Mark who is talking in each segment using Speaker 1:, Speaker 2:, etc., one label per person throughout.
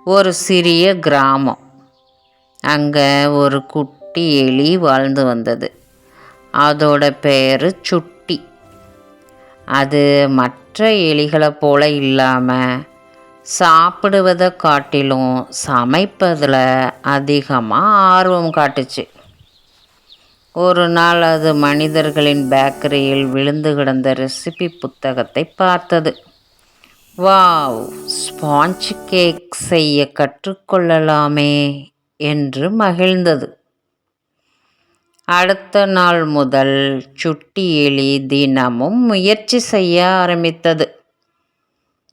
Speaker 1: ஒரு சிறிய கிராமம். அங்கே ஒரு குட்டி எலி வாழ்ந்து வந்தது. அதோட பேர் சுட்டி. அது மற்ற எலிகளை போல இல்லாமல் சாப்பிடுவதை காட்டிலும் சமைப்பதில் அதிகமாக ஆர்வம் காட்டுச்சு. ஒரு நாள் அது மனிதர்களின் பேக்கரியில் விழுந்து கிடந்த ரெசிபி புத்தகத்தை பார்த்தது. வாவ், ஸ்பாஞ்ச் கேக் செய்ய கற்றுக்கொள்ளலாமே என்று மகிழ்ந்தது. அடுத்த நாள் முதல் சுட்டி எலி தினமும் முயற்சி செய்ய ஆரம்பித்தது.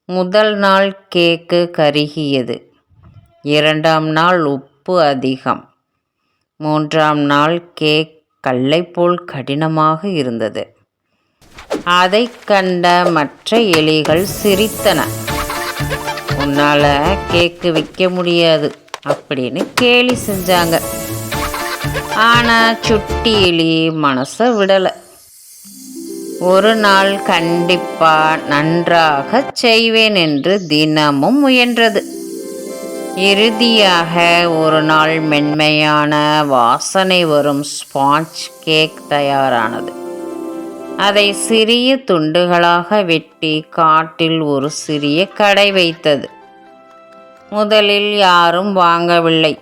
Speaker 1: முதல் நாள் கேக்கு கருகியது. 2ஆம் நாள் உப்பு அதிகம். 3ஆம் நாள் கேக் கல்லை போல் கடினமாக இருந்தது. அதை கண்ட மற்ற எலிகள் சிரித்தன. உன்னால் கேக்கு விற்க முடியாது அப்படின்னு கேலி செஞ்சாங்க. ஆனால் சுட்டி எலி மனசை விடலை. ஒரு நாள் கண்டிப்பாக நன்றாக செய்வேன் என்று தினமும் முயன்றது. இறுதியாக ஒரு நாள் மென்மையான வாசனை வரும் ஸ்பாஞ்ச் கேக் தயாரானது. அதை சிறிய துண்டுகளாக வெட்டி காட்டில் ஒரு சிறிய கடை வைத்தது. முதலில் யாரும் வாங்கவில்லை.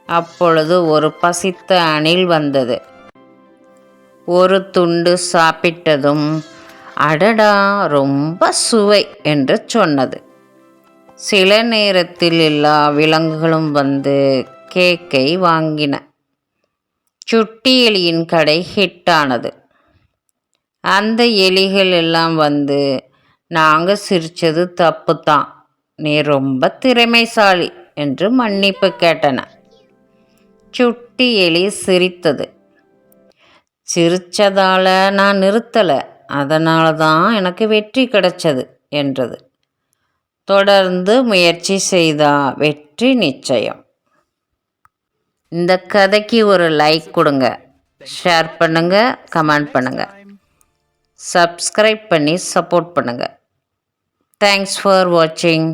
Speaker 1: அப்பொழுது ஒரு பசித்த அணில் வந்தது. ஒரு துண்டு சாப்பிட்டதும் அடடா, ரொம்ப சுவை என்று சொன்னது. சில நேரத்தில் எல்லா விலங்குகளும் வந்து கேக்கை வாங்கின. சுட்டி எலியின் கடை ஹிட்டானது. அந்த எலிகள் எல்லாம் வந்து, நாங்கள் சிரித்தது தப்பு தான், நீ ரொம்ப திறமைசாலி என்று மன்னிப்பு கேட்டன. சுட்டி எலி சிரித்தது. சிரித்ததால் நான் நிறுத்தலை, அதனால தான் எனக்கு வெற்றி கிடைச்சது என்றது. தொடர்ந்து முயற்சி செய்தால் வெற்றி நிச்சயம். இந்த கதைக்கு ஒரு லைக் கொடுங்க, ஷேர் பண்ணுங்கள், கமெண்ட் பண்ணுங்கள், சப்ஸ்கிரைப் பண்ணி சப்போர்ட் பண்ணுங்கள். தேங்க்ஸ் ஃபார் வாட்சிங்.